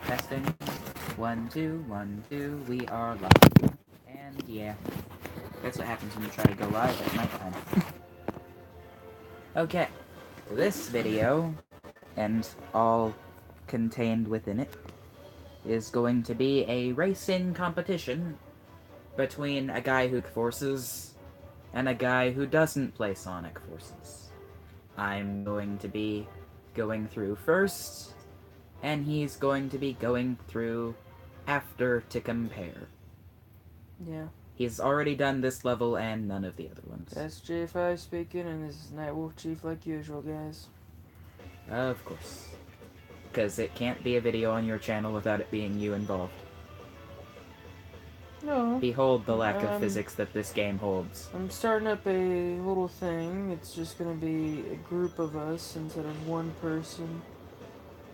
Testing. 1, 2, 1, 2. We are live. And yeah, that's what happens when you try to go live at nighttime. Okay, this video, and all contained within it, is going to be a racing competition between a guy who Forces and a guy who doesn't play Sonic Forces. I'm going to be going through first, and he's going to be going through after to compare. Yeah. He's already done this level and none of the other ones. That's J5 speaking, and this is Nightwolf Chief like usual, guys. Of course. Because it can't be a video on your channel without it being you involved. No. Behold the lack of physics that this game holds. I'm starting up a little thing. It's just gonna be a group of us instead of one person.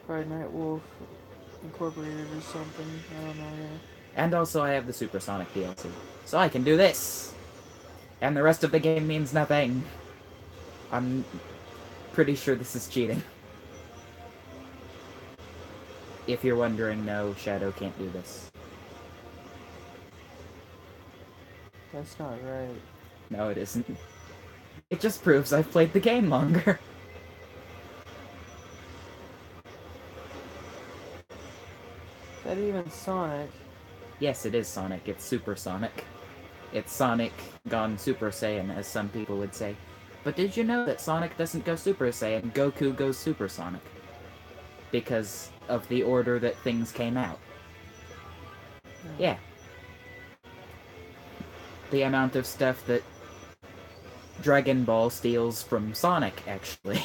Probably Nightwolf Incorporated or something. I don't know, yeah. And also I have the Supersonic DLC. So I can do this! And the rest of the game means nothing. I'm pretty sure this is cheating. If you're wondering, no, Shadow can't do this. That's not right. No, it isn't. It just proves I've played the game longer. Is that even Sonic? Yes, it is Sonic. It's Super Sonic. It's Sonic gone Super Saiyan, as some people would say. But did you know that Sonic doesn't go Super Saiyan, Goku goes Super Sonic? Because of the order that things came out. Yeah. The amount of stuff that Dragon Ball steals from Sonic, actually.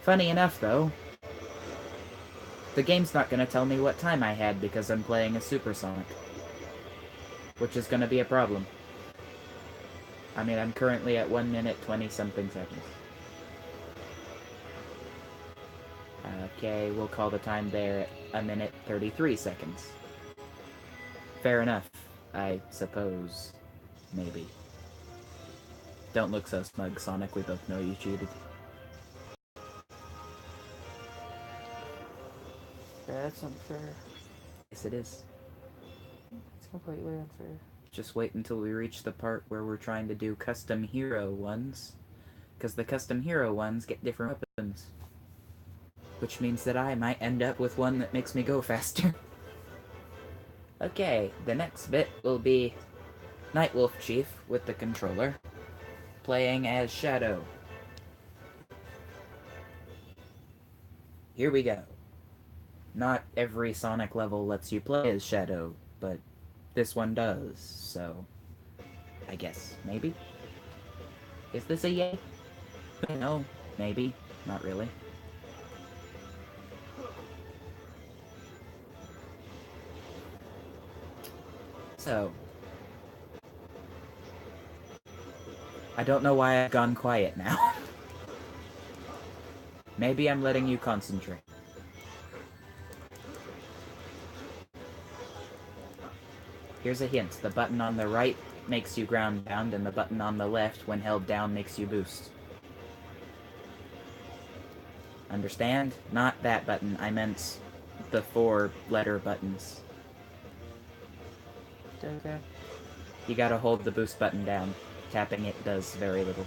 Funny enough, though, the game's not gonna tell me what time I had because I'm playing a Super Sonic. Which is gonna be a problem. I mean, I'm currently at 1 minute 20-something seconds. Okay, we'll call the time there at 1 minute 33 seconds. Fair enough, I suppose. Maybe. Don't look so smug, Sonic. We both know you cheated. Yeah, that's unfair. Yes, it is. It's completely unfair. Just wait until we reach the part where we're trying to do custom hero ones. Because the custom hero ones get different weapons. Which means that I might end up with one that makes me go faster. Okay, the next bit will be Nightwolf Chief with the controller, playing as Shadow. Here we go. Not every Sonic level lets you play as Shadow, but this one does, so I guess, maybe? Is this a yay? No, maybe, not really. So, I don't know why I've gone quiet now. Maybe I'm letting you concentrate. Here's a hint. The button on the right makes you ground pound, and the button on the left, when held down, makes you boost. Understand? Not that button. I meant the 4-letter buttons. Okay. You gotta hold the boost button down. Tapping it does very little.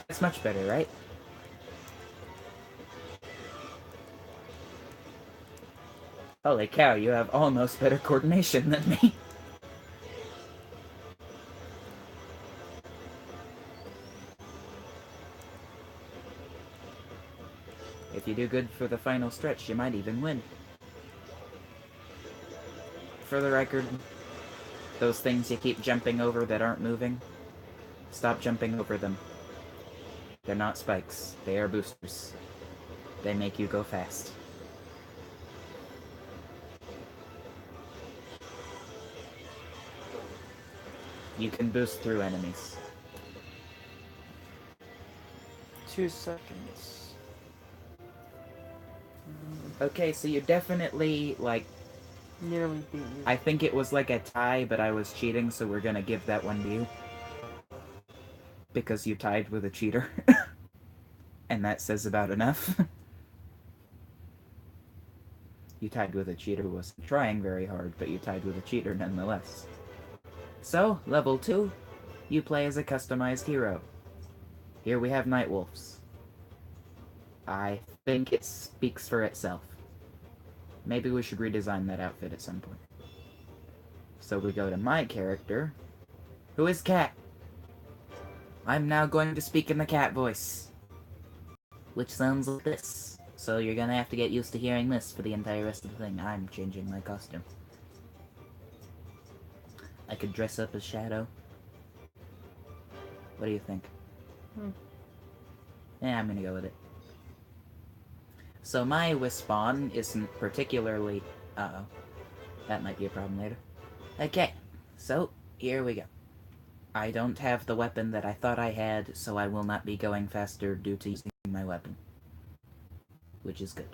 That's much better, right? Holy cow, you have almost better coordination than me. If you do good for the final stretch, you might even win. For the record, those things you keep jumping over that aren't moving, stop jumping over them. They're not spikes, they are boosters. They make you go fast. You can boost through enemies. 2 seconds. Okay, so you definitely, like... Nearly beat you. I think it was like a tie, but I was cheating, so we're gonna give that one to you. Because you tied with a cheater. And that says about enough. You tied with a cheater who wasn't trying very hard, but you tied with a cheater nonetheless. So, level 2, you play as a customized hero. Here we have Nightwolves. I think it speaks for itself. Maybe we should redesign that outfit at some point. So we go to my character, who is Cat. I'm now going to speak in the cat voice, which sounds like this. So you're gonna have to get used to hearing this for the entire rest of the thing. I'm changing my costume. I could dress up as Shadow. What do you think? Yeah, I'm gonna go with it. So my Wispawn isn't particularly... Uh-oh. That might be a problem later. Okay, so here we go. I don't have the weapon that I thought I had, so I will not be going faster due to using my weapon. Which is good.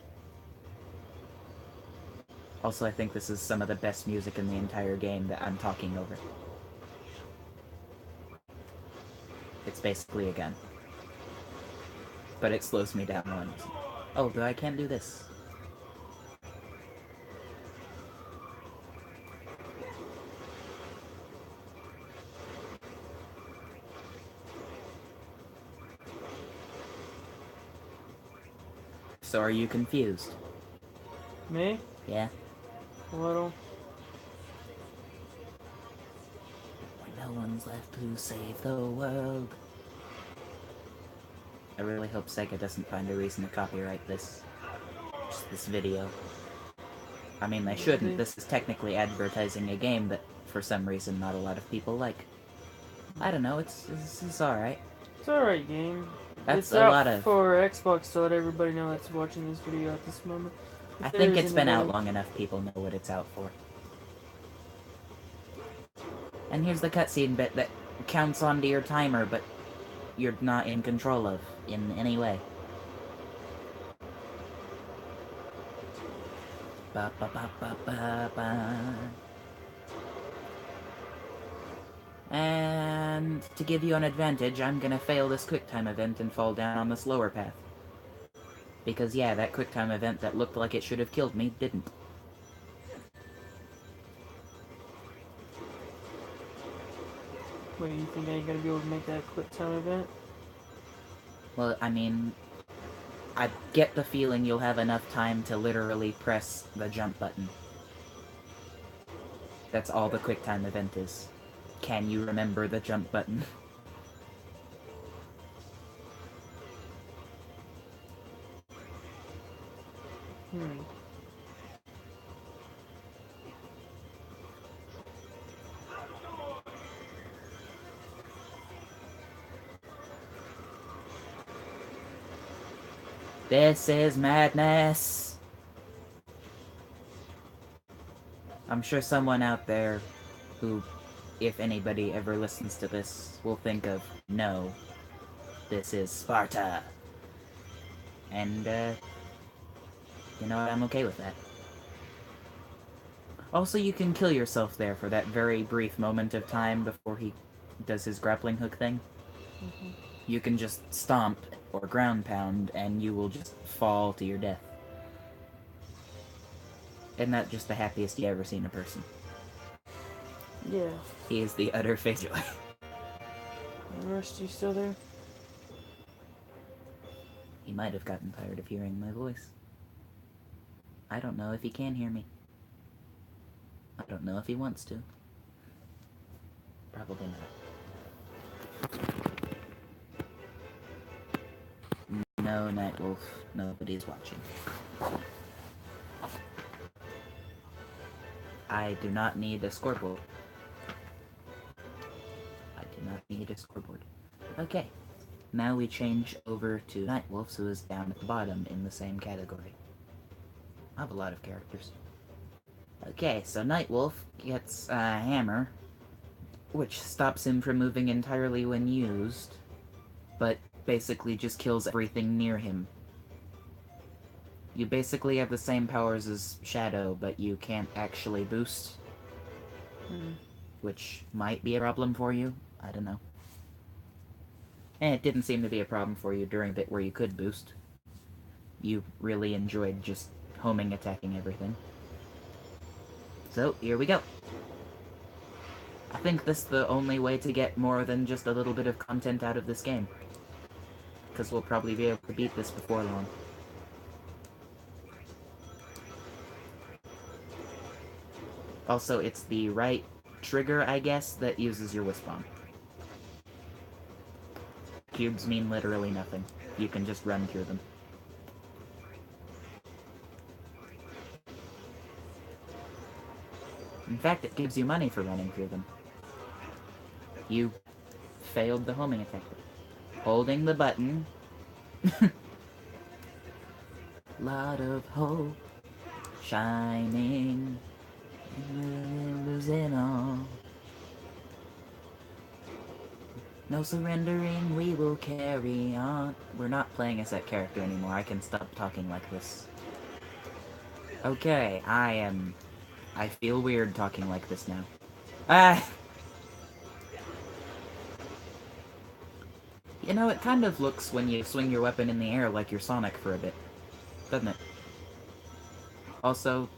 Also, I think this is some of the best music in the entire game that I'm talking over. It's basically a gun. But it slows me down one. Oh, but I can't do this. So are you confused? Me? Yeah? A little. When no one's left to save the world. I really hope Sega doesn't find a reason to copyright this. Just this video. I mean, they shouldn't. This is technically advertising a game that, for some reason, not a lot of people like. I don't know, it's alright. It's alright game. That's it's a out lot of... for Xbox to let everybody know that's watching this video at this moment. I think it's been out long enough people know what it's out for. And here's the cutscene bit that counts onto your timer, but you're not in control of in any way. Ba ba ba ba ba ba. And to give you an advantage, I'm gonna fail this QuickTime event and fall down on the slower path. Because yeah, that QuickTime event that looked like it should have killed me didn't. Wait, you think I ain't gonna be able to make that QuickTime event? Well, I mean, I get the feeling you'll have enough time to literally press the jump button. That's all the QuickTime event is. Can you remember the jump button? This is madness! I'm sure someone out there who, if anybody ever listens to this, will think of, no, this is Sparta. And, you know what, I'm okay with that. Also, you can kill yourself there for that very brief moment of time before he does his grappling hook thing. Mm-hmm. You can just stomp or ground pound, and you will just fall to your death. Isn't that just the happiest you ever seen a person? Yeah. He is the utter face joy. Rust, you still there? He might have gotten tired of hearing my voice. I don't know if he can hear me. I don't know if he wants to. Probably not. No, Nightwolf. Nobody's watching. I do not need a scoreboard. I do not need a scoreboard. Okay. Now we change over to Nightwolf, who is down at the bottom in the same category. I have a lot of characters. Okay, so Nightwolf gets a hammer, which stops him from moving entirely when used, but basically just kills everything near him. You basically have the same powers as Shadow, but you can't actually boost. Which might be a problem for you. I don't know. And it didn't seem to be a problem for you during the bit where you could boost. You really enjoyed just homing, attacking everything. So, here we go. I think this is the only way to get more than just a little bit of content out of this game. Because we'll probably be able to beat this before long. Also, it's the right trigger, I guess, that uses your Wisp Bomb. Cubes mean literally nothing. You can just run through them. In fact, it gives you money for running through them. You failed the homing attack. Holding the button. Lot of hope shining losing all. No surrendering, we will carry on. We're not playing as that character anymore. I can stop talking like this. Okay, I feel weird talking like this now. Ah! You know, it kind of looks when you swing your weapon in the air like you're Sonic for a bit. Doesn't it? Also...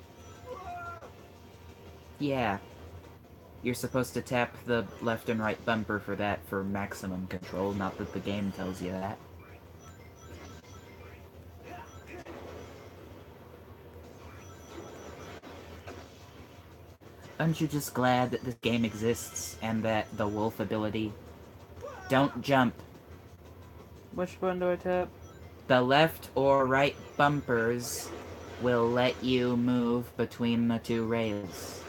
yeah. You're supposed to tap the left and right bumper for that for maximum control, not that the game tells you that. Aren't you just glad that this game exists and that the wolf ability... Don't jump. Which button do I tap? The left or right bumpers will let you move between the two rails.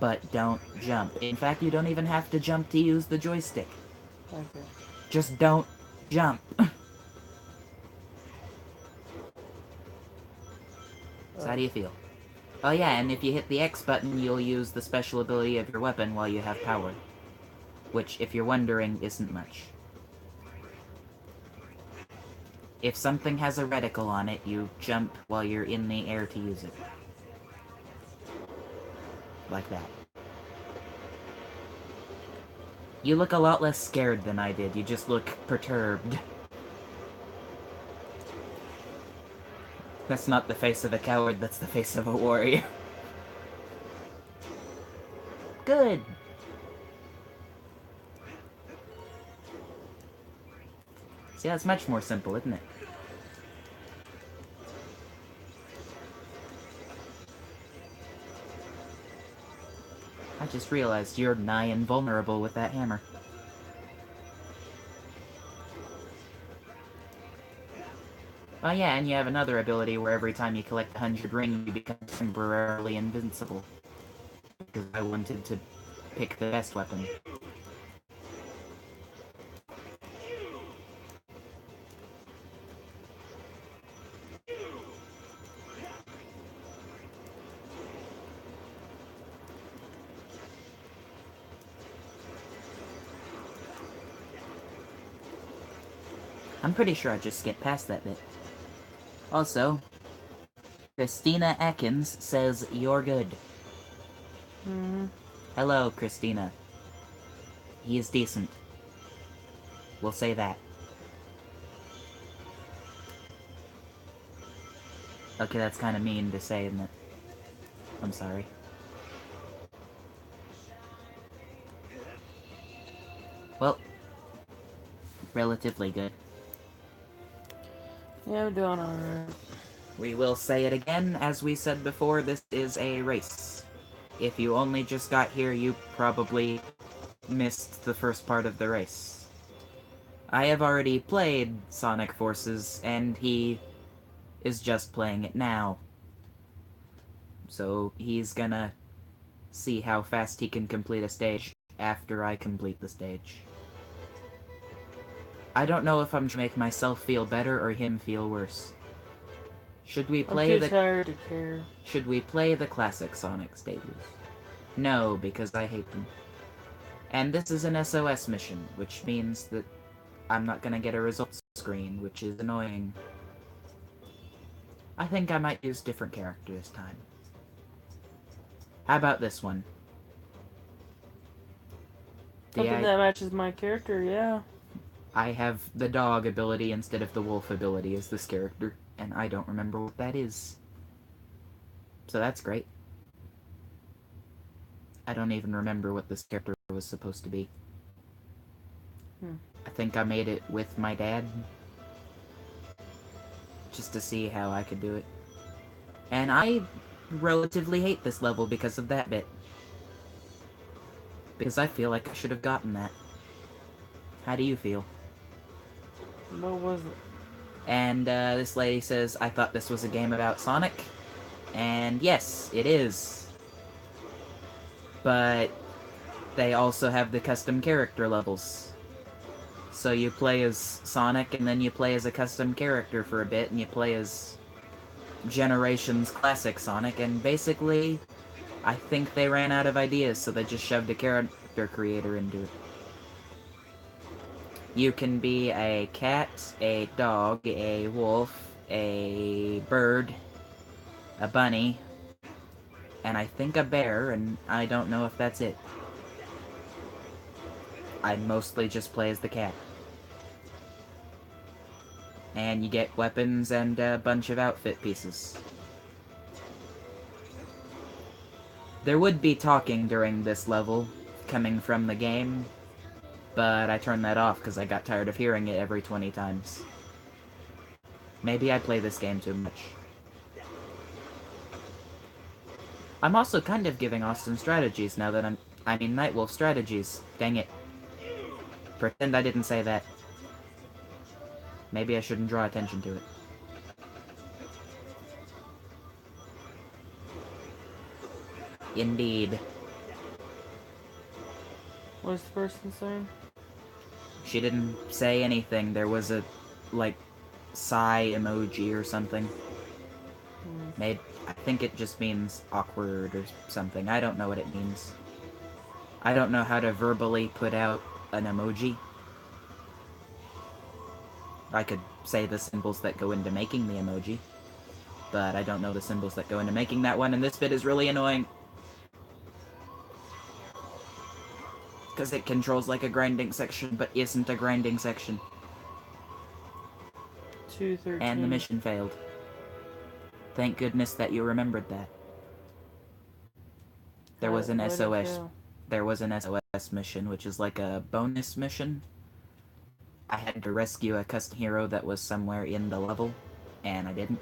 But don't jump. In fact, you don't even have to jump to use the joystick. Okay. Just don't jump. So how do you feel? Oh yeah, and if you hit the X button, you'll use the special ability of your weapon while you have power. Which, if you're wondering, isn't much. If something has a reticle on it, you jump while you're in the air to use it. Like that. You look a lot less scared than I did, you just look perturbed. That's not the face of a coward, that's the face of a warrior. Good! See, that's much more simple, isn't it? I just realized you're nigh invulnerable with that hammer. Oh yeah, and you have another ability where every time you collect 100 rings, you become temporarily invincible. Because I wanted to pick the best weapon. I'm pretty sure I just skipped past that bit. Also, Christina Atkins says you're good. Mm-hmm. Hello, Christina. He is decent. We'll say that. Okay, that's kind of mean to say, isn't it? I'm sorry. Well, relatively good. Yeah, I'm doing alright. We will say it again, as we said before, this is a race. If you only just got here, you probably missed the first part of the race. I have already played Sonic Forces, and he is just playing it now. So he's gonna see how fast he can complete a stage after I complete the stage. I don't know if I'm to make myself feel better or him feel worse. Should we play I'm too tired to care. Should we play the classic Sonic stages? No, because I hate them. And this is an SOS mission, which means that I'm not gonna get a results screen, which is annoying. I think I might use different character this time. How about this one? Something that matches my character, yeah. I have the dog ability instead of the wolf ability as this character, and I don't remember what that is. So that's great. I don't even remember what this character was supposed to be. I think I made it with my dad, just to see how I could do it. And I relatively hate this level because of that bit. Because I feel like I should have gotten that. How do you feel? What was it? And this lady says, I thought this was a game about Sonic. And yes, it is. But they also have the custom character levels. So you play as Sonic, and then you play as a custom character for a bit, and you play as Generations Classic Sonic, and basically, I think they ran out of ideas, so they just shoved a character creator into it. You can be a cat, a dog, a wolf, a bird, a bunny, and I think a bear, and I don't know if that's it. I mostly just play as the cat. And you get weapons and a bunch of outfit pieces. There would be talking during this level, coming from the game, but I turned that off because I got tired of hearing it every 20 times. Maybe I play this game too much. I'm also kind of giving Austin strategies now that I mean Nightwolf strategies. Dang it. Pretend I didn't say that. Maybe I shouldn't draw attention to it. Indeed. What's the person saying? She didn't say anything. There was a, like, sigh emoji or something. Maybe, I think it just means awkward or something. I don't know what it means. I don't know how to verbally put out an emoji. I could say the symbols that go into making the emoji, but I don't know the symbols that go into making that one, and this bit is really annoying. Because it controls like a grinding section, but isn't a grinding section. 213. And the mission failed. Thank goodness that you remembered that. There was an Why did it SOS. fail? There was an SOS mission, which is like a bonus mission. I had to rescue a custom hero that was somewhere in the level, and I didn't.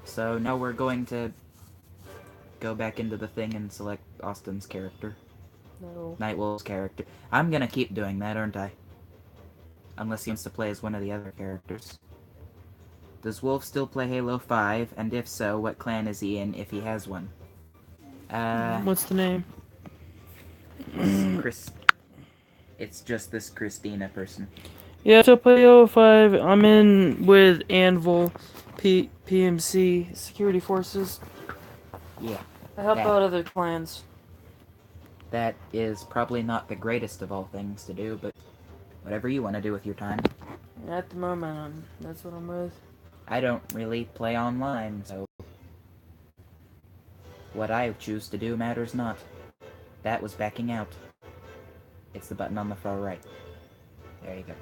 So now we're going to go back into the thing and select Austin's character. No. Nightwolf's character. I'm gonna keep doing that, aren't I? Unless he wants to play as one of the other characters. Does Wolf still play Halo 5? And if so, what clan is he in if he has one? What's the name? Chris. It's just this Christina person. Yeah, so play Halo 5. I'm in with Anvil, PMC, Security Forces. Yeah. I help Yeah. out other clans. That is probably not the greatest of all things to do, but whatever you want to do with your time. At the moment, that's what I'm with. I don't really play online, so what I choose to do matters not. That was backing out. It's the button on the far right. There you go.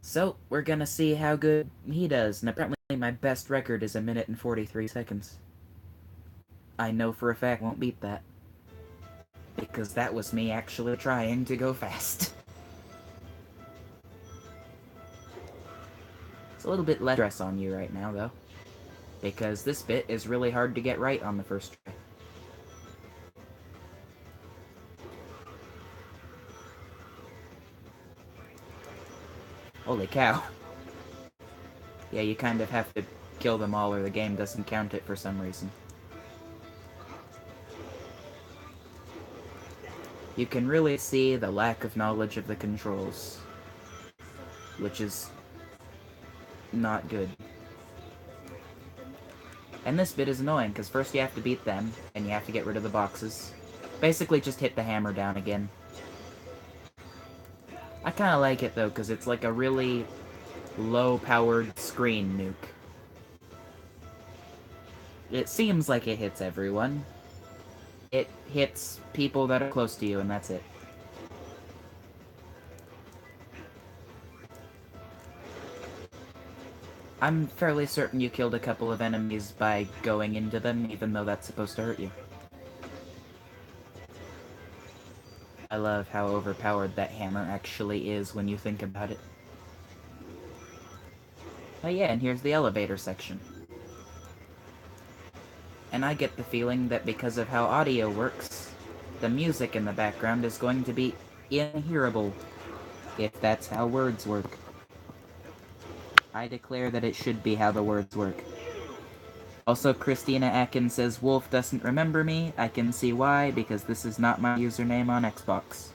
So, we're gonna see how good he does, and apparently my best record is 1 minute and 43 seconds. I know for a fact won't beat that. Because that was me actually trying to go fast. It's a little bit less stress on you right now, though. Because this bit is really hard to get right on the first try. Holy cow. Yeah, you kind of have to kill them all or the game doesn't count it for some reason. You can really see the lack of knowledge of the controls. Which is not good. And this bit is annoying, because first you have to beat them, and you have to get rid of the boxes. Basically just hit the hammer down again. I kinda like it though, because it's like a really low-powered screen nuke. It seems like it hits everyone. It hits people that are close to you, and that's it. I'm fairly certain you killed a couple of enemies by going into them, even though that's supposed to hurt you. I love how overpowered that hammer actually is when you think about it. Oh yeah, and here's the elevator section. And I get the feeling that because of how audio works, the music in the background is going to be inhearable, if that's how words work. I declare that it should be how the words work. Also, Christina Atkins says, Wolf doesn't remember me. I can see why, because this is not my username on Xbox.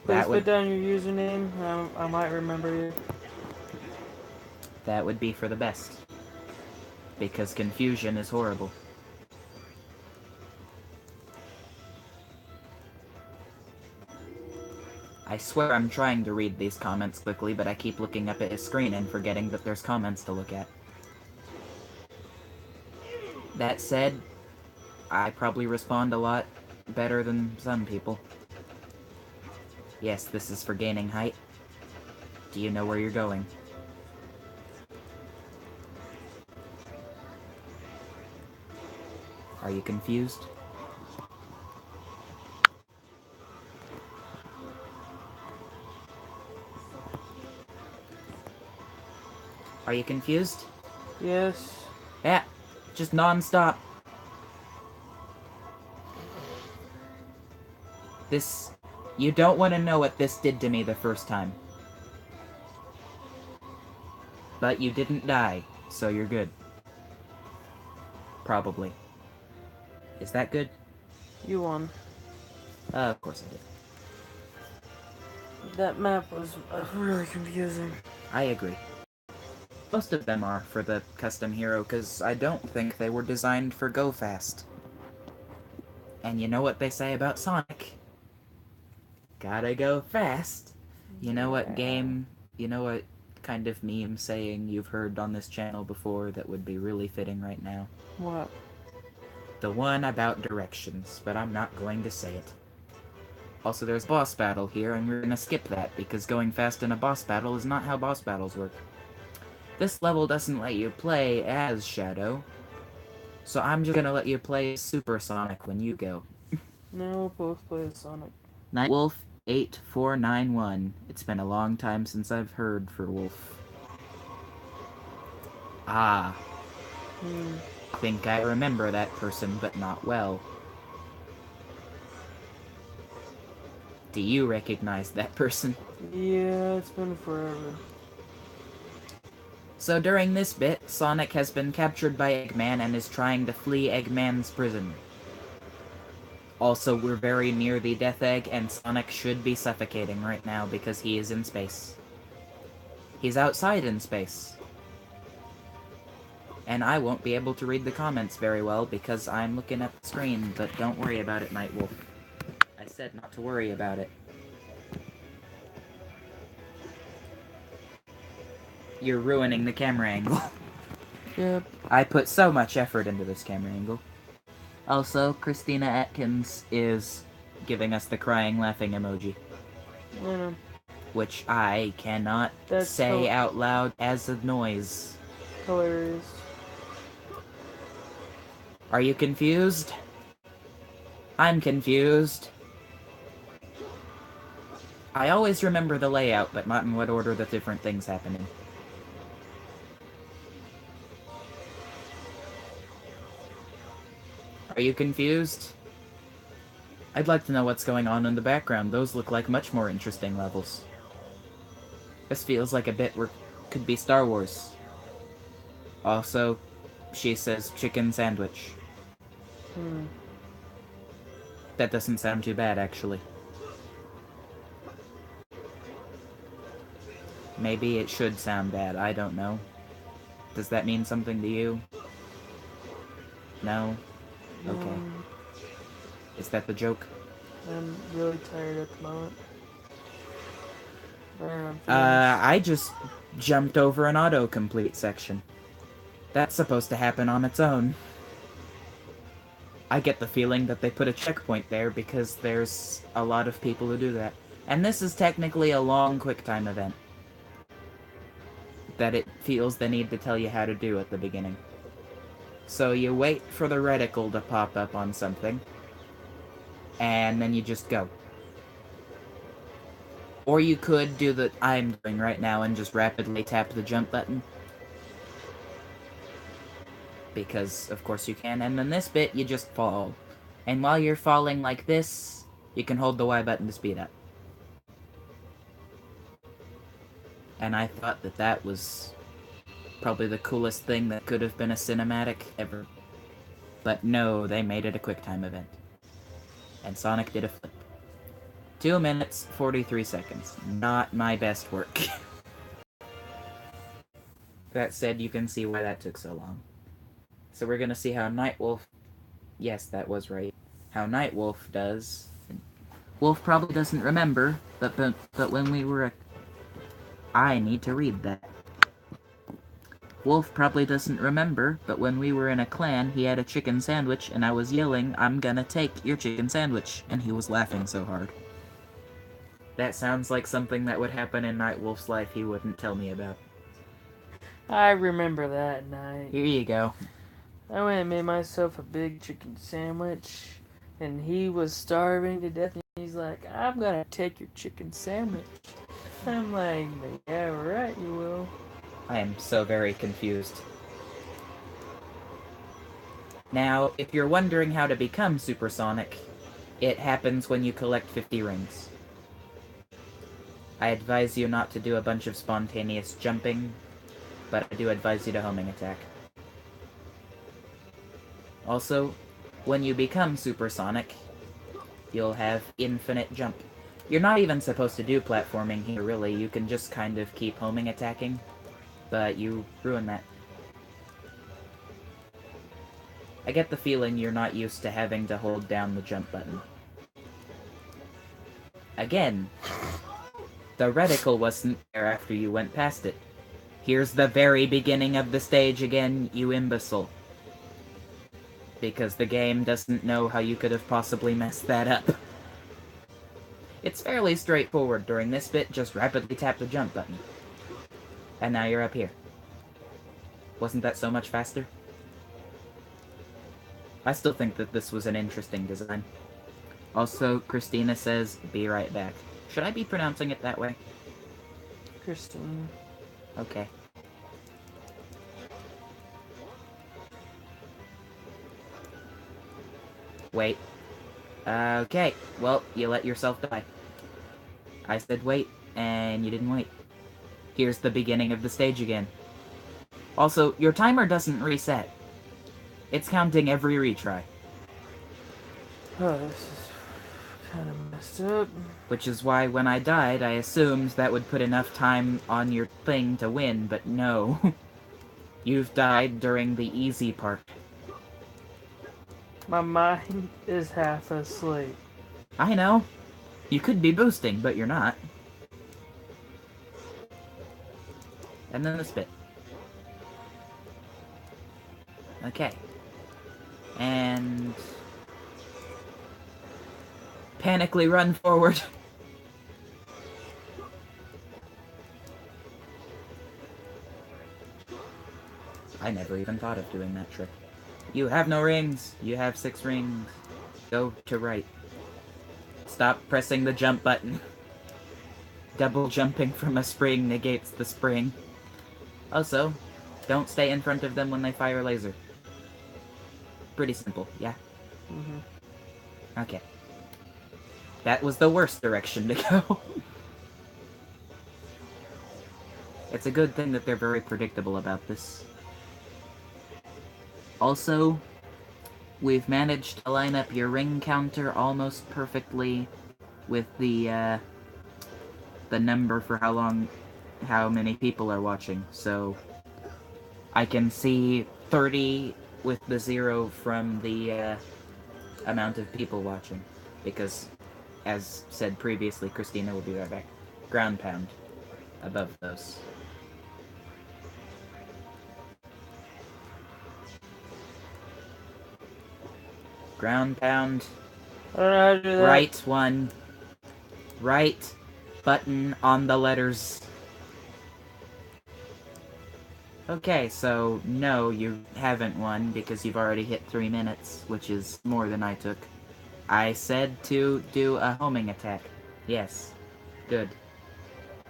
Please put down your username. I might remember you. That would be for the best. Because confusion is horrible. I swear I'm trying to read these comments quickly, but I keep looking up at his screen and forgetting that there's comments to look at. That said, I probably respond a lot better than some people. Yes, this is for gaining height. Do you know where you're going? Are you confused? Are you confused? Yes. Yeah, just non-stop. This... You don't want to know what this did to me the first time. But you didn't die, so you're good. Probably. Is that good? You won. Of course I did. That map was really confusing. I agree. Most of them are for the custom hero, because I don't think they were designed for go fast. And you know what they say about Sonic? Gotta go fast. You know what game, you know what kind of meme saying you've heard on this channel before that would be really fitting right now? What? The one about directions, but I'm not going to say it. Also, there's boss battle here, and we're gonna skip that, because going fast in a boss battle is not how boss battles work. This level doesn't let you play as Shadow, so I'm just gonna let you play Super Sonic when you go. No, we'll both play as Sonic. Nightwolf 8491. It's been a long time since I've heard for Wolf. Ah. I think I remember that person, but not well. Do you recognize that person? Yeah, it's been forever. So during this bit, Sonic has been captured by Eggman and is trying to flee Eggman's prison. Also, we're very near the Death Egg, and Sonic should be suffocating right now because he is in space. He's outside in space. And I won't be able to read the comments very well because I'm looking at the screen, but don't worry about it, Nightwolf. I said not to worry about it. You're ruining the camera angle. Yep. I put so much effort into this camera angle. Also, Christina Atkins is giving us the crying laughing emoji. Yeah. Which I cannot say out loud as a noise. Hilarious. Are you confused? I'm confused. I always remember the layout, but not in what order the different things happen in. Are you confused? I'd like to know what's going on in the background. Those look like much more interesting levels. This feels like a bit where could be Star Wars. Also, she says chicken sandwich. That doesn't sound too bad, actually. Maybe it should sound bad, I don't know. Does that mean something to you? No? Okay. Is that the joke? I'm really tired at the moment. I just jumped over an autocomplete section. That's supposed to happen on its own. I get the feeling that they put a checkpoint there because there's a lot of people who do that. And this is technically a long QuickTime event. that it feels the need to tell you how to do at the beginning. So you wait for the reticle to pop up on something, and then you just go. Or you could do the I'm doing right now and just rapidly tap the jump button. Because, of course, you can. And then this bit, you just fall. And while you're falling like this, you can hold the Y button to speed up. And I thought that that was probably the coolest thing that could have been a cinematic ever. But no, they made it a QuickTime event. And Sonic did a flip. 2 minutes, 43 seconds. Not my best work. That said, you can see why that took so long. So we're gonna see how Nightwolf... Yes, that was right. How Nightwolf does. Wolf probably doesn't remember, but when we were I need to read that. Wolf probably doesn't remember, but when we were in a clan, he had a chicken sandwich, and I was yelling, "I'm gonna take your chicken sandwich," and he was laughing so hard. That sounds like something that would happen in Nightwolf's life he wouldn't tell me about. I remember that night. Here you go. I went and made myself a big chicken sandwich, and he was starving to death, and he's like, "I'm gonna take your chicken sandwich." I'm like, "Yeah, right, you will." I am so very confused. Now, if you're wondering how to become Supersonic, it happens when you collect 50 rings. I advise you not to do a bunch of spontaneous jumping, but I do advise you to homing attack. Also, when you become Supersonic, you'll have infinite jump. You're not even supposed to do platforming here, really. You can just kind of keep homing attacking, but you ruin that. I get the feeling you're not used to having to hold down the jump button. Again, the reticle wasn't there after you went past it. Here's the very beginning of the stage again, you imbecile. Because the game doesn't know how you could have possibly messed that up. It's fairly straightforward. During this bit, just rapidly tap the jump button. And now you're up here. Wasn't that so much faster? I still think that this was an interesting design. Also, Christina says, "Be right back." Should I be pronouncing it that way? Christine. Okay. Wait. Okay, well, you let yourself die. I said wait, and you didn't wait. Here's the beginning of the stage again. Also, your timer doesn't reset. It's counting every retry. Oh, this is kind of messed up. Which is why when I died, I assumed that would put enough time on your thing to win, but no. You've died during the easy part. My mind is half asleep. I know. You could be boosting, but you're not. And then this bit. Okay. And... panically run forward. I never even thought of doing that trick. You have no rings. You have 6 rings. Go to right. Stop pressing the jump button. Double jumping from a spring negates the spring. Also, don't stay in front of them when they fire a laser. Pretty simple, yeah? Mm-hmm. Okay. That was the worst direction to go. It's a good thing that they're very predictable about this. Also, we've managed to line up your ring counter almost perfectly with the number for how many people are watching. So, I can see 30 with the 0 from the amount of people watching. Because, as said previously, Christina will be right back. Ground pound above those. Ground pound. I don't know how to do that. Right one. Right button on the letters. Okay, so no, you haven't won because you've already hit 3 minutes, which is more than I took. I said to do a homing attack. Yes. Good.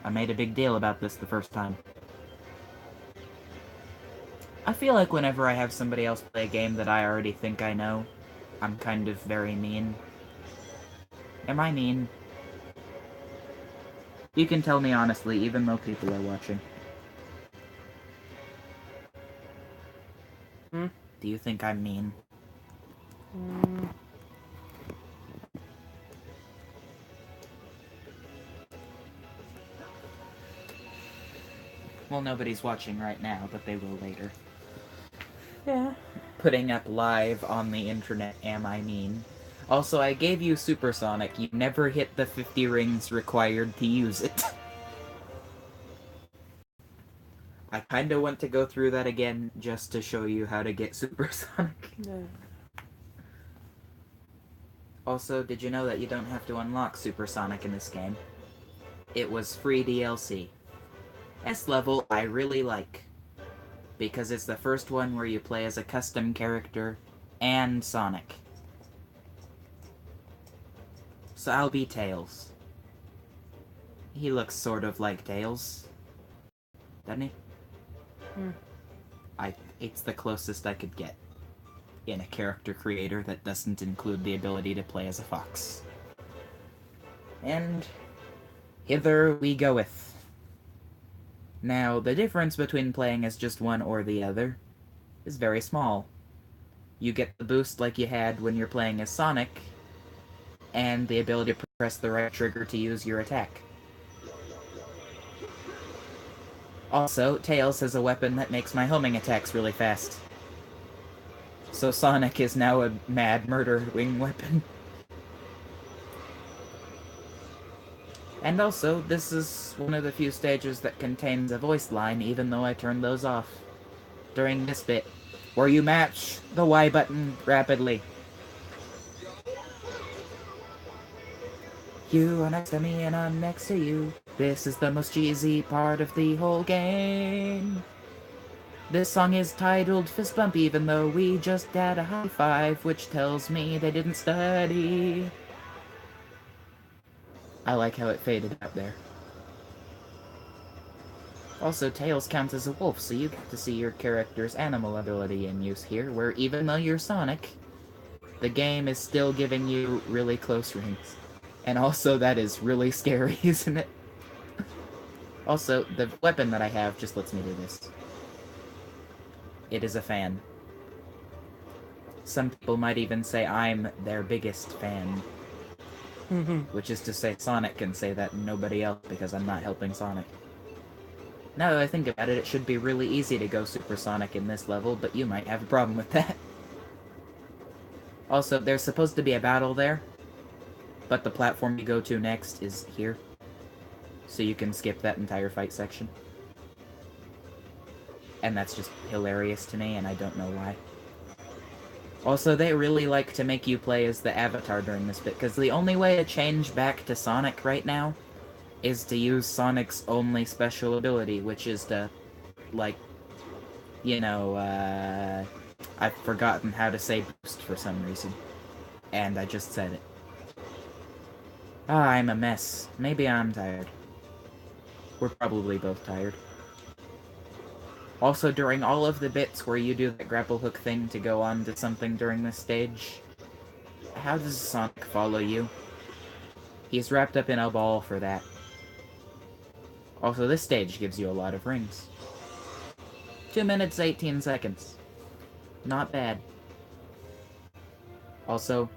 I made a big deal about this the first time. I feel like whenever I have somebody else play a game that I already think I know, I'm kind of very mean. Am I mean? You can tell me honestly, even though people are watching. Hmm? Do you think I'm mean? Mm. Well, nobody's watching right now, but they will later. Yeah. Putting up live on the internet, am I mean? Also, I gave you Supersonic. You never hit the 50 rings required to use it. I kinda want to go through that again just to show you how to get Supersonic. Yeah. Also, did you know that you don't have to unlock Supersonic in this game? It was free DLC. S level I really like, because it's the first one where you play as a custom character and Sonic. So I'll be Tails. He looks sort of like Tails, doesn't he? Hmm. It's the closest I could get in a character creator that doesn't include the ability to play as a fox. And hither we goeth. Now, the difference between playing as just one or the other is very small. You get the boost like you had when you're playing as Sonic, and the ability to press the right trigger to use your attack. Also, Tails has a weapon that makes my homing attacks really fast. So Sonic is now a mad murdering weapon. And also, this is one of the few stages that contains a voice line, even though I turned those off. During this bit, where you match the Y button rapidly. You are next to me and I'm next to you. This is the most cheesy part of the whole game. This song is titled Fist Bump even though we just had a high five, which tells me they didn't study. I like how it faded out there. Also, Tails counts as a wolf, so you get to see your character's animal ability in use here, where even though you're Sonic, the game is still giving you really close range. And also, that is really scary, isn't it? Also, the weapon that I have just lets me do this. It is a fan. Some people might even say I'm their biggest fan. Which is to say Sonic can say that and nobody else because I'm not helping Sonic. Now that I think about it, it should be really easy to go Supersonic in this level, but you might have a problem with that. Also, there's supposed to be a battle there, but the platform you go to next is here. So you can skip that entire fight section. And that's just hilarious to me, and I don't know why. Also, they really like to make you play as the Avatar during this bit, because the only way to change back to Sonic right now is to use Sonic's only special ability, which is to, like, you know, I've forgotten how to say boost for some reason. And I just said it. Ah, I'm a mess. Maybe I'm tired. We're probably both tired. Also, during all of the bits where you do that grapple hook thing to go on to something during this stage, how does Sonic follow you? He's wrapped up in a ball for that. Also, this stage gives you a lot of rings. 2 minutes, 18 seconds. Not bad. Also,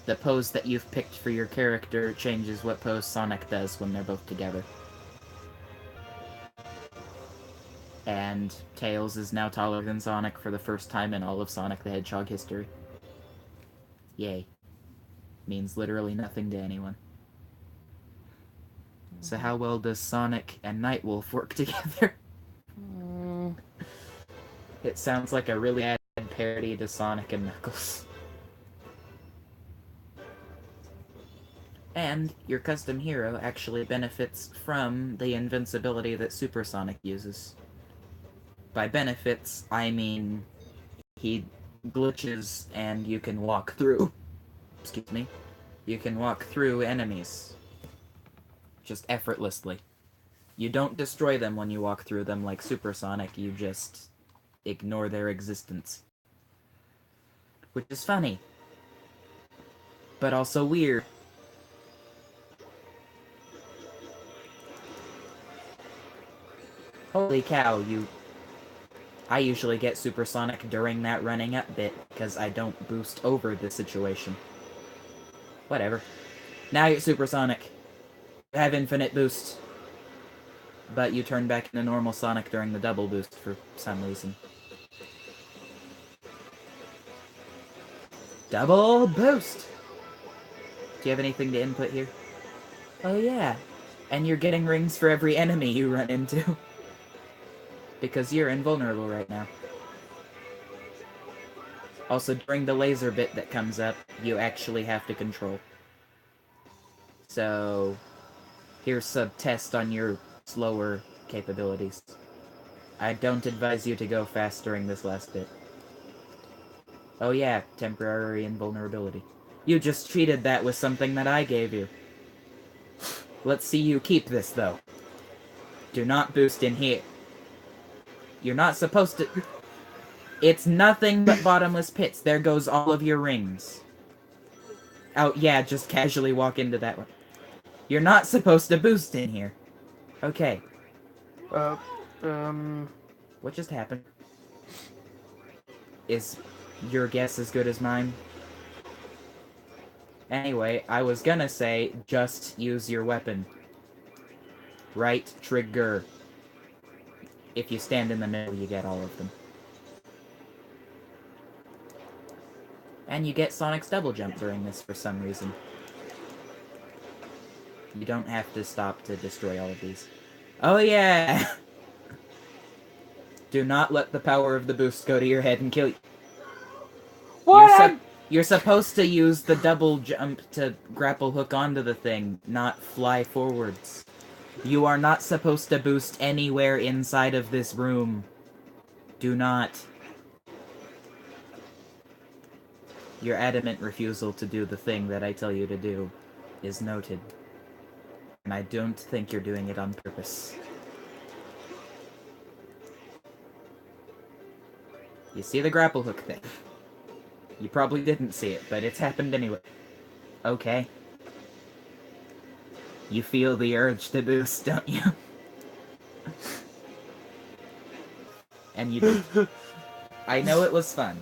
the pose that you've picked for your character changes what pose Sonic does when they're both together. And Tails is now taller than Sonic for the first time in all of Sonic the Hedgehog history. Yay. Means literally nothing to anyone. So how well does Sonic and Nightwolf work together? It sounds like a really bad parody to Sonic and Knuckles. And your custom hero actually benefits from the invincibility that Supersonic uses. By benefits, I mean he glitches and you can walk through. Excuse me. You can walk through enemies. Just effortlessly. You don't destroy them when you walk through them like Supersonic, you just ignore their existence. Which is funny. But also weird. Holy cow, I usually get Supersonic during that running up bit, because I don't boost over the situation. Whatever. Now you're Supersonic. You have infinite boost. But you turn back into normal Sonic during the double boost for some reason. Double boost! Do you have anything to input here? Oh yeah. And you're getting rings for every enemy you run into. Because you're invulnerable right now. Also, during the laser bit that comes up, you actually have to control. So, here's a test on your slower capabilities. I don't advise you to go fast during this last bit. Oh yeah, temporary invulnerability. You just cheated that with something that I gave you. Let's see you keep this, though. Do not boost in here. You're not supposed to... It's nothing but bottomless pits. There goes all of your rings. Oh, yeah, just casually walk into that one. You're not supposed to boost in here. Okay. What just happened? Is your guess as good as mine? Anyway, I was gonna say, just use your weapon. Right trigger. If you stand in the middle, you get all of them. And you get Sonic's double jump during this for some reason. You don't have to stop to destroy all of these. Oh yeah! Do not let the power of the boost go to your head and kill you. What? You're supposed to use the double jump to grapple hook onto the thing, not fly forwards. You are not supposed to boost anywhere inside of this room. Do not. Your adamant refusal to do the thing that I tell you to do is noted. And I don't think you're doing it on purpose. You see the grapple hook thing? You probably didn't see it, but it's happened anyway. Okay. You feel the urge to boost, don't you? And you do. I know it was fun.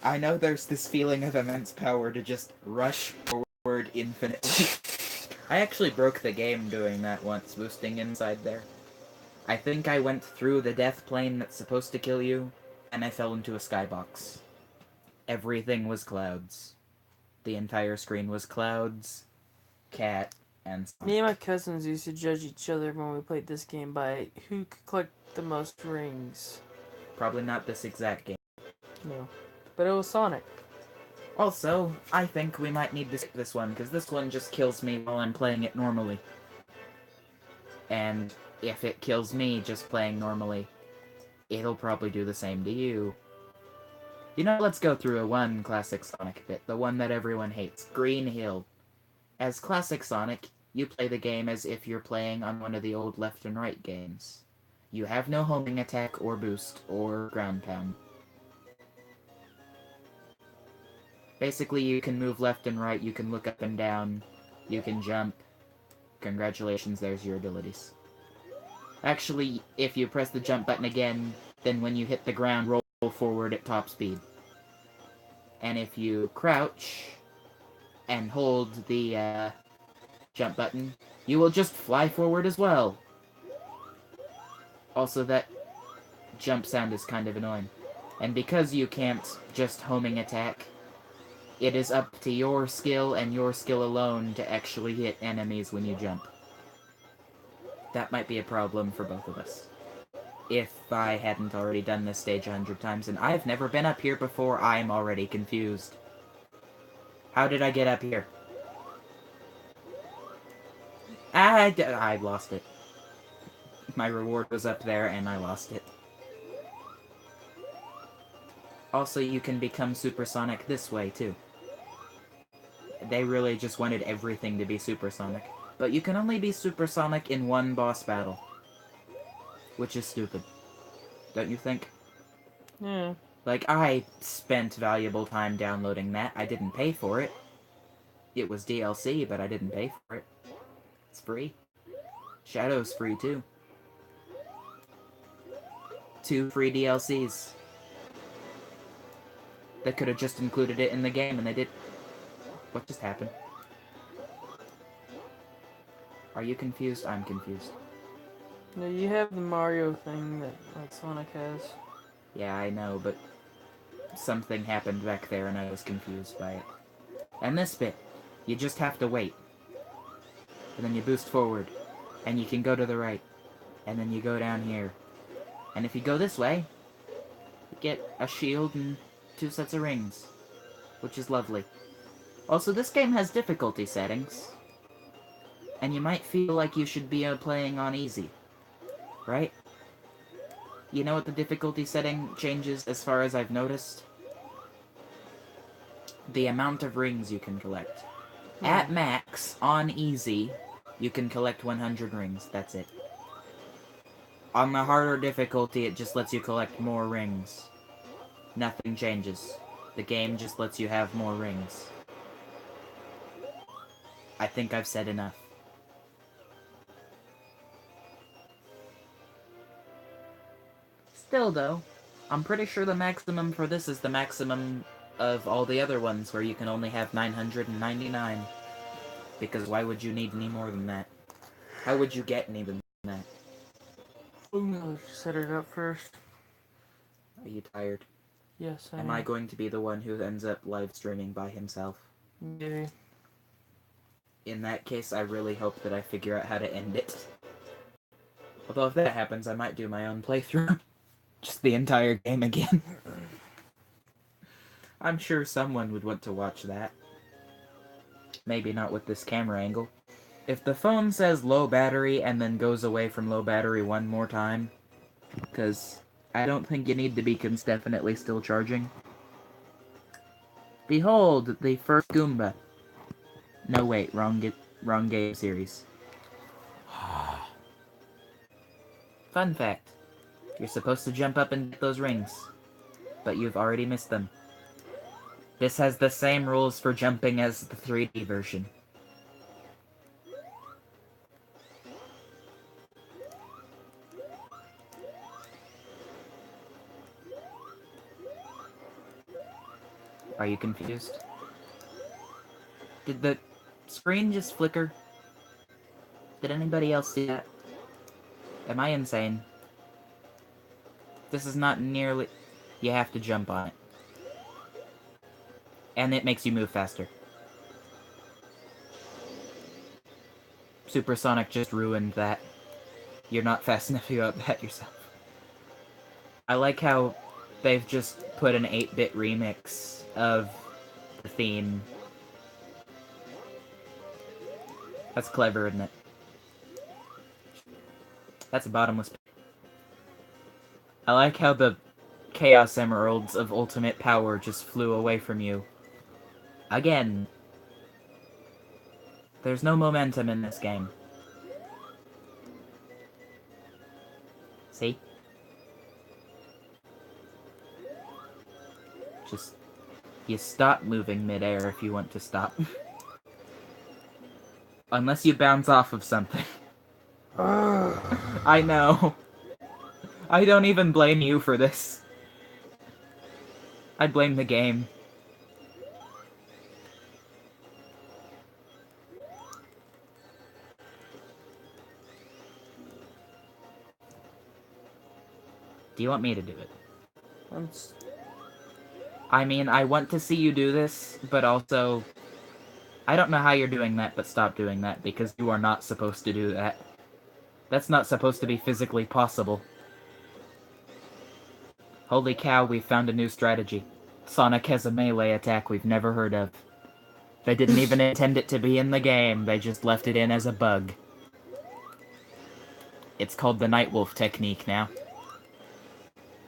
I know there's this feeling of immense power to just rush forward infinitely. I actually broke the game doing that once, boosting inside there. I think I went through the death plane that's supposed to kill you, and I fell into a skybox. Everything was clouds. The entire screen was clouds, cat, and Sonic. Me and my cousins used to judge each other when we played this game by who could collect the most rings. Probably not this exact game. No. But it was Sonic. Also, I think we might need to skip this one, because this one just kills me while I'm playing it normally. And if it kills me just playing normally, it'll probably do the same to you. You know, let's go through one classic Sonic bit, the one that everyone hates, Green Hill. As classic Sonic, you play the game as if you're playing on one of the old left and right games. You have no homing attack or boost or ground pound. Basically, you can move left and right, you can look up and down, you can jump. Congratulations, there's your abilities. Actually, if you press the jump button again, then when you hit the ground, roll forward at top speed. And if you crouch and hold the jump button, you will just fly forward as well. Also, that jump sound is kind of annoying. And because you can't just homing attack, it is up to your skill and your skill alone to actually hit enemies when you jump. That might be a problem for both of us. If I hadn't already done this stage 100 times, and I've never been up here before, I'm already confused. How did I get up here? I lost it. My reward was up there, and I lost it. Also, you can become supersonic this way, too. They really just wanted everything to be supersonic. But you can only be supersonic in one boss battle. Which is stupid. Don't you think? Yeah. Like, I spent valuable time downloading that. I didn't pay for it. It was DLC, but I didn't pay for it. It's free. Shadow's free, too. 2 free DLCs. They could have just included it in the game, and they did. What just happened? Are you confused? I'm confused. No, you have the Mario thing that like Sonic has. Yeah, I know, but something happened back there and I was confused by it. And this bit, you just have to wait. And then you boost forward, and you can go to the right. And then you go down here. And if you go this way, you get a shield and 2 sets of rings. Which is lovely. Also, this game has difficulty settings. And you might feel like you should be playing on easy. Right? You know what the difficulty setting changes as far as I've noticed? The amount of rings you can collect. At max, on easy, you can collect 100 rings. That's it. On the harder difficulty, it just lets you collect more rings. Nothing changes. The game just lets you have more rings. I think I've said enough. Still, though, I'm pretty sure the maximum for this is the maximum of all the other ones, where you can only have 999. Because why would you need any more than that? How would you get any than that? Set it up first. Are you tired? Yes, Am I going to be the one who ends up live streaming by himself? Maybe. In that case, I really hope that I figure out how to end it. Although if that happens, I might do my own playthrough. Just the entire game again. I'm sure someone would want to watch that. Maybe not with this camera angle. If the phone says low battery and then goes away from low battery one more time, because I don't think you need the beacons definitely still charging. Behold, the first Goomba. No, wait, wrong game series. Fun fact. You're supposed to jump up and get those rings, but you've already missed them. This has the same rules for jumping as the 3D version. Are you confused? Did the screen just flicker? Did anybody else see that? Am I insane? This is not nearly... You have to jump on it. And it makes you move faster. Supersonic just ruined that. You're not fast enough to go up that yourself. I like how they've just put an 8-bit remix of the theme. That's clever, isn't it? That's a bottomless pit. I like how the Chaos Emeralds of ultimate power just flew away from you. Again. There's no momentum in this game. See? Just... You stop moving midair if you want to stop. Unless you bounce off of something. I know. I don't even blame you for this. I blame the game. Do you want me to do it? I mean, I want to see you do this, but also... I don't know how you're doing that, but stop doing that, because you are not supposed to do that. That's not supposed to be physically possible. Holy cow, we've found a new strategy. Sonic has a melee attack we've never heard of. They didn't even intend it to be in the game, they just left it in as a bug. It's called the Nightwolf technique now.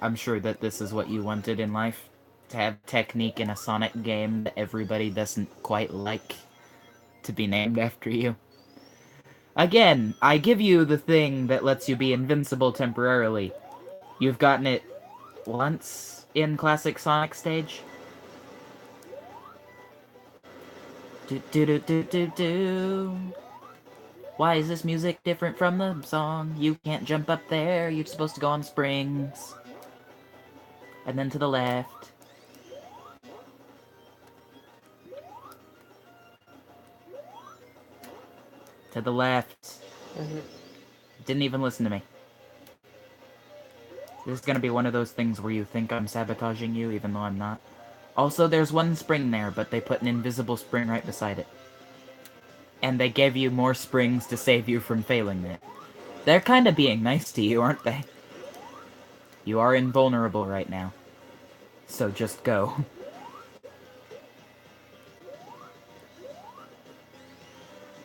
I'm sure that this is what you wanted in life. to have technique in a Sonic game that everybody doesn't quite like to be named after you. Again, I give you the thing that lets you be invincible temporarily. You've gotten it once in Classic Sonic stage. Do do do do do do. Why is this music different from the song? You can't jump up there, you're supposed to go on springs. And then to the left. To the left. Didn't even listen to me. This is gonna be one of those things where you think I'm sabotaging you, even though I'm not. Also, there's one spring there, but they put an invisible spring right beside it. And they gave you more springs to save you from failing it. They're kinda being nice to you, aren't they? You are invulnerable right now. So just go.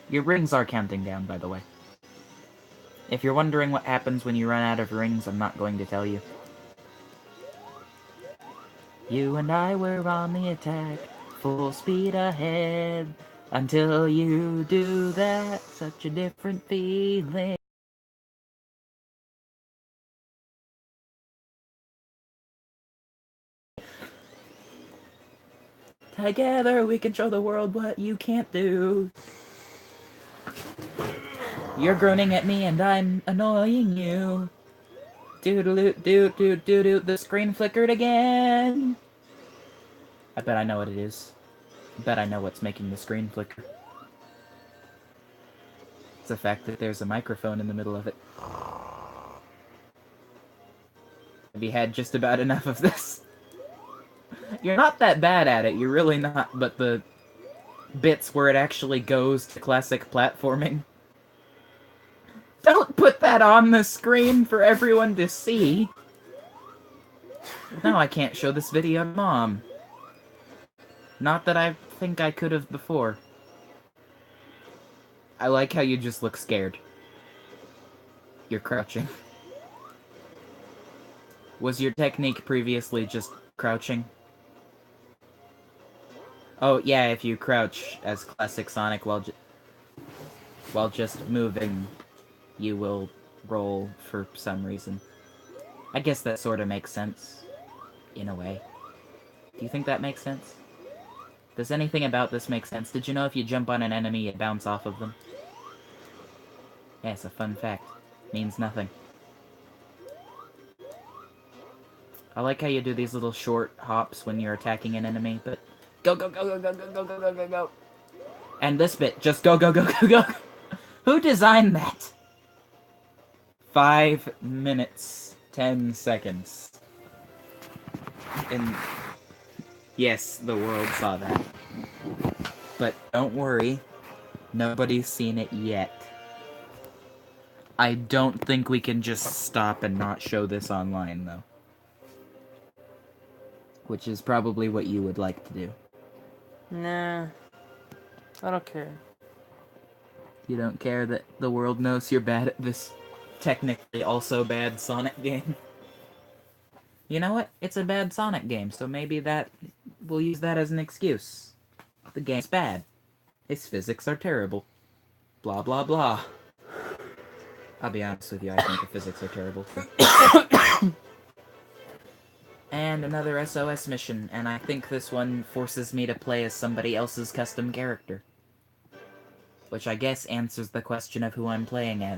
Your rings are counting down, by the way. If you're wondering what happens when you run out of rings, I'm not going to tell you. You and I were on the attack, full speed ahead. Until you do that, such a different feeling. Together we can show the world what you can't do. You're groaning at me and I'm annoying you. Doodle-doot-doot-doot-doot-doot, the screen flickered again. I bet I know what it is. I bet I know what's making the screen flicker. It's the fact that there's a microphone in the middle of it. Have you had just about enough of this? You're not that bad at it, you're really not, but the bits where it actually goes to classic platforming. Don't put that on the screen for everyone to see! Now I can't show this video to Mom. Not that I think I could have before. I like how you just look scared. You're crouching. Was your technique previously just crouching? Oh, yeah, if you crouch as Classic Sonic while just moving, you will roll for some reason. I guess that sort of makes sense. In a way. Do you think that makes sense? Does anything about this make sense? Did you know if you jump on an enemy, you bounce off of them? Yeah, it's a fun fact. Means nothing. I like how you do these little short hops when you're attacking an enemy, but... Go, go, go, go, go, go, go, go, go, go, go. And this bit, just go, go, go, go, go. Who designed that? 5 minutes, 10 seconds. And yes, the world saw that. But don't worry, nobody's seen it yet. I don't think we can just stop and not show this online, though. Which is probably what you would like to do. Nah. I don't care. You don't care that the world knows you're bad at this technically also bad Sonic game? You know what? It's a bad Sonic game, so maybe we'll use that as an excuse. The game's bad. Its physics are terrible. Blah, blah, blah. I'll be honest with you, I think the physics are terrible, too. And another SOS mission, and I think this one forces me to play as somebody else's custom character. Which I guess answers the question of who I'm playing as.